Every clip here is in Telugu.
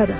పద.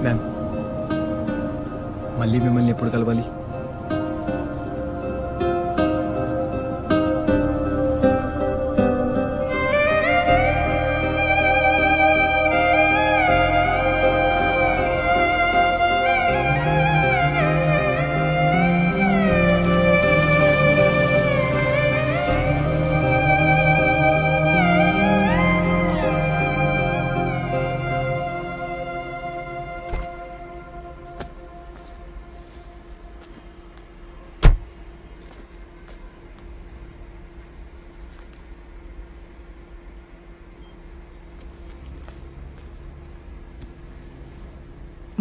మ్యామ్, మళ్ళీ మిమ్మల్ని ఎప్పుడు కలవాలి?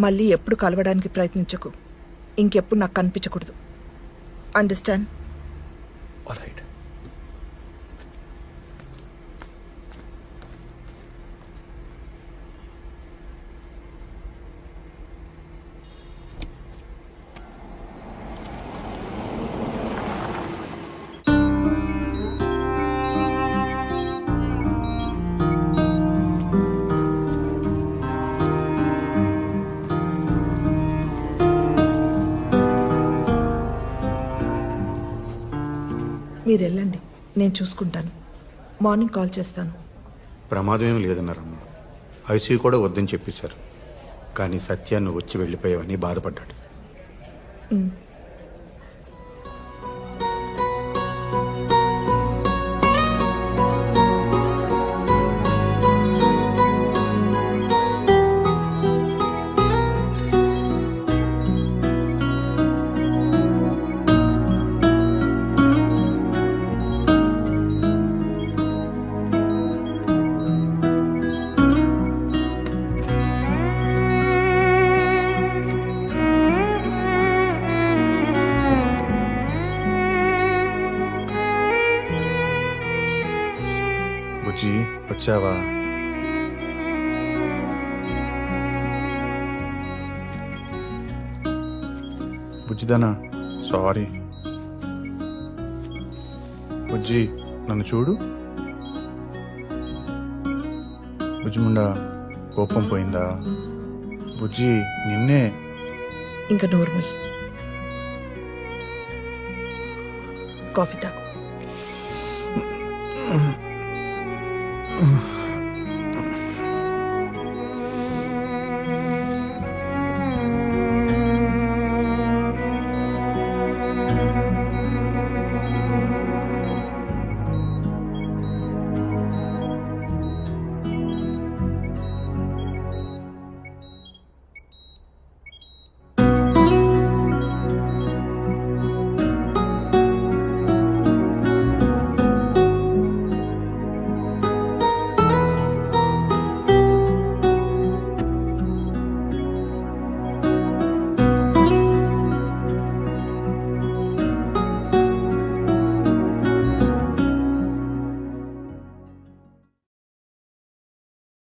మళ్ళీ ఎప్పుడు కలవడానికి ప్రయత్నించకు. ఇంకెప్పుడు నాకు కనిపించకూడదు. అండర్స్టాండ్? ఆల్రైట్. మీరు వెళ్ళండి, నేను చూసుకుంటాను. మార్నింగ్ కాల్ చేస్తాను. ప్రమాదం ఏమి లేదన్నారమ్మా. ఐసీయూ కూడా వద్దని చెప్పేశారు. కానీ సత్యాన్ని వచ్చి వెళ్ళిపోయావని బాధపడ్డాడు. బుజ్జి, వచ్చావా? బుజ్జిదానా, సారీ. బుజ్జి, నన్ను చూడు. బుజ్జిముండా, కోపం పోయిందా? బుజ్జి, నిన్నే. ఇంకా నోర్మల్. కాఫీ తాగు.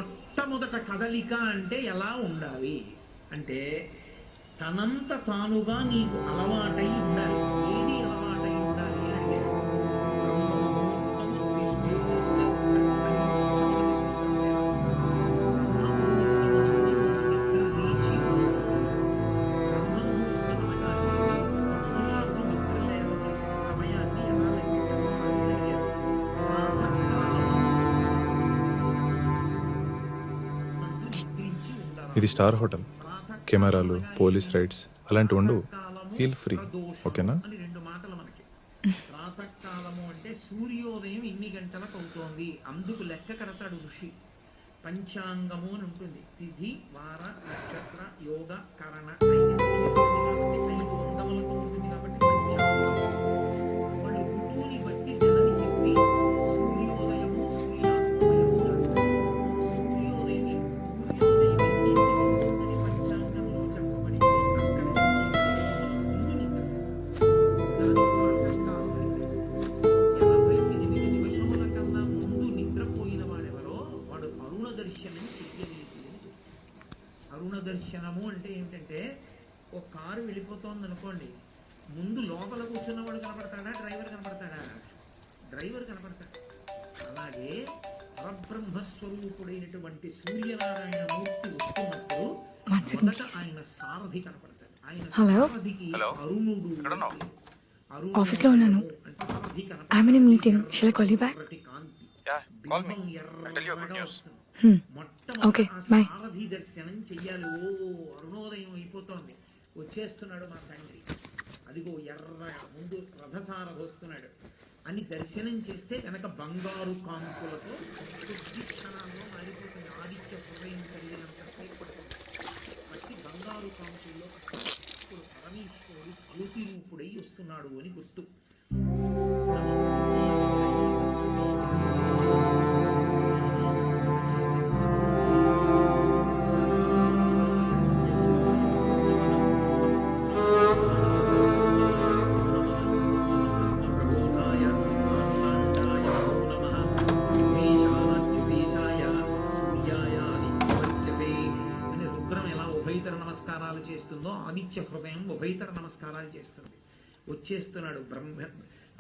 మొట్టమొదట కదలిక అంటే ఎలా ఉండాలి అంటే తనంత తానుగా నీకు అలవాటై ఉండాలి. ఏది అలవాటై ఉండాలి అంటే సమయాన్ని ఎలా ఇది స్టార్ హోటల్. కెమెరాలు, పోలీస్ రైడ్స్ అలాంటివి ఉండవు. ఫీల్ ఫ్రీ, ఓకేనా? అని రెండు మాటలు మనకి. ప్రాతకాలము అంటే సూర్యోదయం ఇన్ని గంటలకు అవుతోంది, అందుకు లెక్క కడతాడు ఋషి. పంచాంగము అని ఉంటుంది. తిథి, వార, నక్షత్ర, యోగ, కరణ 5 అంగములతో ఉంటుంది కాబట్టి పంచాంగం. వాళ్ళు ఋతువుని బట్టి నెలని చెప్పి సూర్యోదయము, సూర్యాస్తమయము రాస్తారు. సూర్యోదయం పంచాంగంలో చెప్పబడిందో అక్కడి నుంచి ముందు నిద్ర. దాని 48 నిమిషముల కన్నా ముందు నిద్రపోయిన వాడెవరో వాడు అరుణ దర్శనం చెయ్యలేదు. అరుణ దర్శనము అంటే ఏమిటంటే, ఒక కారు వెళ్ళిపోతోంది అనుకోండి, ముందు లోపల కూర్చున్నవాడు కనపడతాడా, డ్రైవర్ కనపడతాడా? డ్రైవర్ కనపడతాడు. అలాగే పరబ్రహ్మస్వరూపుడైనటువంటి సూర్యనారాయణ మూర్తి వస్తున్నప్పుడు మొదట ఆయన సారథి కనపడతాడు. ఆయన సారథికి అరుణుడు. ఆఫీస్లో ఉన్నాను. I'm in a meeting. Shall I call you back? Okay, bye. సారథి దర్శనం చెయ్యాలి. ఓ అరుణోదయం అయిపోతోంది, వచ్చేస్తున్నాడు మా తండ్రి, అదిగో ఎర్ర ముందు రథసారథి వస్తున్నాడు అని దర్శనం చేస్తే కనుక బంగారు కాంతులతో కొద్ది క్షణాల్లో మారిపోతుంది. ఆదిత్య హృదయం కలిగినంత సేపు పడుతుంది. బట్టి బంగారు కాంతుల్లో ఇప్పుడు పరమేశ్వరుడు జ్యోతి రూపుడై వస్తున్నాడు అని గుర్తు. నమస్కారాలు చేస్తుందో ఆదిత్య హృదయం ఉభయతర నమస్కారాలు చేస్తుంది. వచ్చేస్తున్నాడు బ్రహ్మ.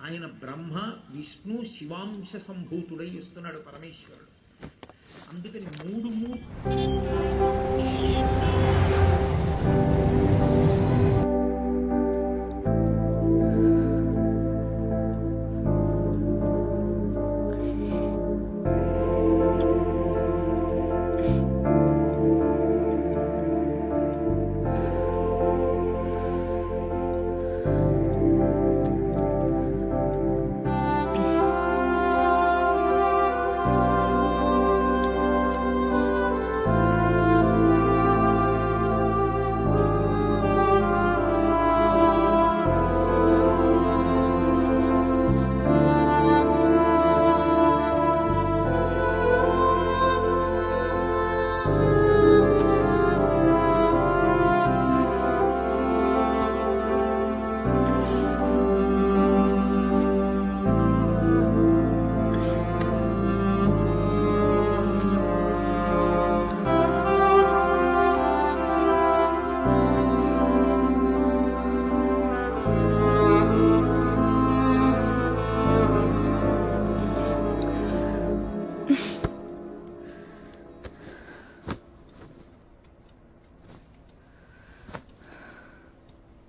ఆయన బ్రహ్మ, విష్ణు, శివాంశ సంభూతుడై వస్తున్నాడు పరమేశ్వరుడు. అందుకని మూడు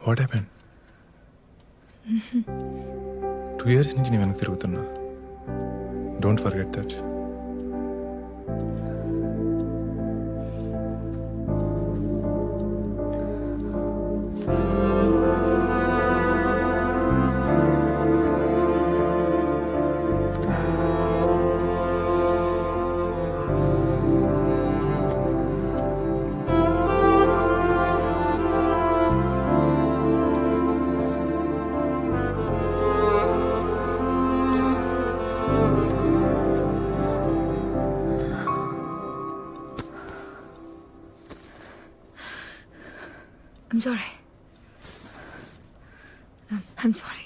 వాట్ హ్యాపెన్? 2 years నుంచి నేను వెనక్కి తిరుగుతున్నా. Don't forget that. I'm sorry. I'm sorry.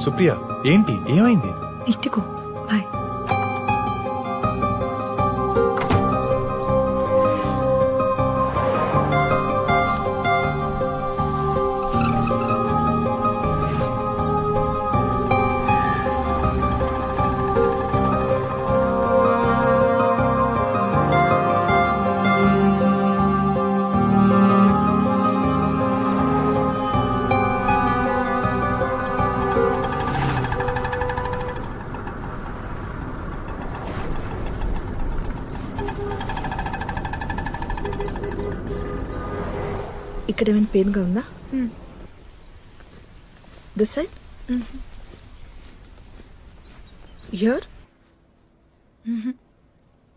Supriya ఏంటి ఏమైంది? ఇంటికో బాయ్. ఇక్కడ ఏమైనా పెయిన్గా ఉందా? This side? హియర్?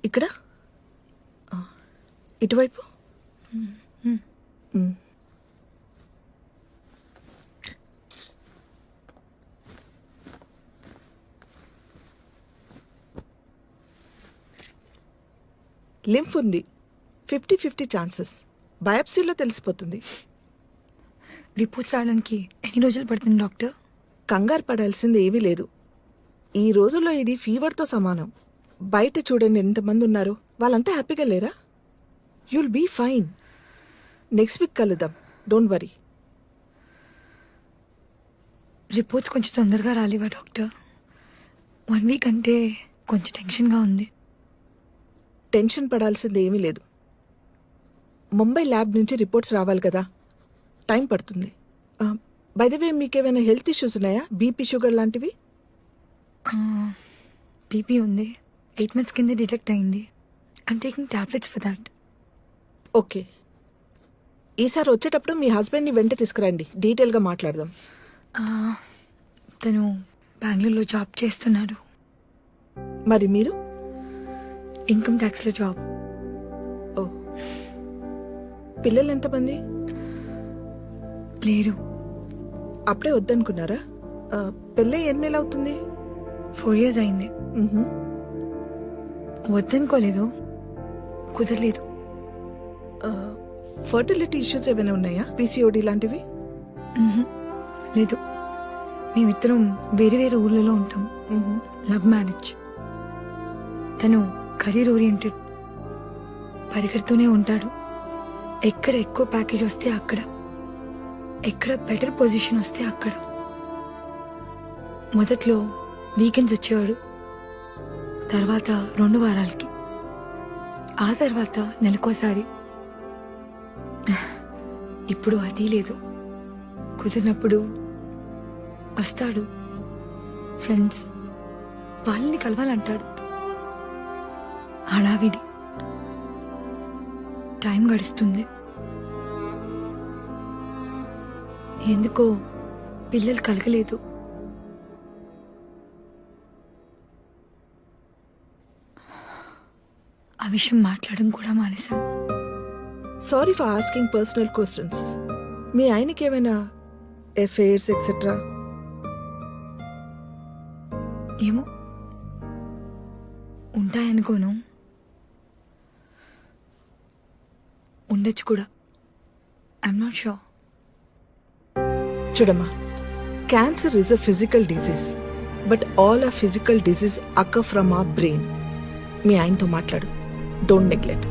ఇక్కడ? ఇటువైపు? లింఫ్ ఉంది, 50-50 ఛాన్సెస్. బయాప్సీలో తెలిసిపోతుంది. రిపోర్ట్స్ రావడానికి ఎన్ని రోజులు పడుతుంది డాక్టర్? కంగారు పడాల్సింది ఏమీ లేదు. ఈ రోజుల్లో ఇది ఫీవర్తో సమానం. బయట చూడండి ఎంతమంది ఉన్నారో, వాళ్ళంతా హ్యాపీగా లేరా? You'll be fine. Next week కలుద్దాం, డోంట్ వరీ. రిపోర్ట్స్ కొంచెం తొందరగా రాలేవా డాక్టర్? 1 వీక్ అంటే కొంచెం టెన్షన్గా ఉంది. టెన్షన్ పడాల్సింది ఏమీ లేదు. ముంబై ల్యాబ్ నుంచి రిపోర్ట్స్ రావాలి కదా, టైం పడుతుంది. బై ద వే, మీకేమైనా హెల్త్ ఇష్యూస్ ఉన్నాయా? బీపీ, షుగర్ లాంటివి? బీపీ ఉంది, 8 months కింద డిటెక్ట్ అయింది. I'm taking tablets for that. Okay, ఈసారి వచ్చేటప్పుడు మీ హస్బెండ్ని వెంట తీసుకురండి, డీటెయిల్గా మాట్లాడదాం. తను బెంగళూరులో జాబ్ చేస్తున్నాడు. మరి మీరు? Income ట్యాక్స్లో job. ఓ, పిల్లలు ఎంతమంది? లేరు. అప్పుడే వద్దనుకున్నారా? పెళ్ళి ఎన్ని నెలలు అవుతుంది? 4 years అయింది. మ్హూ. వద్దనుకోలేదు, కుదరలేదు. ఫర్టిలిటీ ఇష్యూస్ ఏమైనా ఉన్నాయా? పీసీఓడి లాంటివి? లేదు, మేమిద్దరం వేరే వేరే ఊర్లలో ఉంటాం. మ్హూ. Love marriage. తను కెరీర్ ఓరియంటెడ్, పరిగెడుతూనే ఉంటాడు. ఎక్కడ ఎక్కువ ప్యాకేజ్ వస్తే అక్కడ, ఎక్కడ బెటర్ పొజిషన్ వస్తే అక్కడ. మొదట్లో వీకెండ్స్ వచ్చేవాడు, తర్వాత 2 వారాలకి, ఆ తర్వాత నెలకోసారి. ఇప్పుడు అది లేదు. కుదిరినప్పుడు వస్తాడు. ఫ్రెండ్స్ వాళ్ళని కలవాలంటాడు. హడావిడి. టైం గడుస్తుంది. ఎందుకో పిల్లలు కలగలేదు. ఆ విషయం మాట్లాడడం కూడా మానేశాం. Sorry for asking personal questions. మీ ఆయనకి ఏమైనా ఎఫైర్స్ ఎక్సెట్రా? ఏమో, ఉంటాయనుకోను, ఉండొచ్చు కూడా. I'm not sure. చూడమ్మా, cancer is a physical disease, but all ఆ physical disease occur from our brain. మీ ఆయనతో మాట్లాడు, డోంట్ నెగ్లెక్ట్.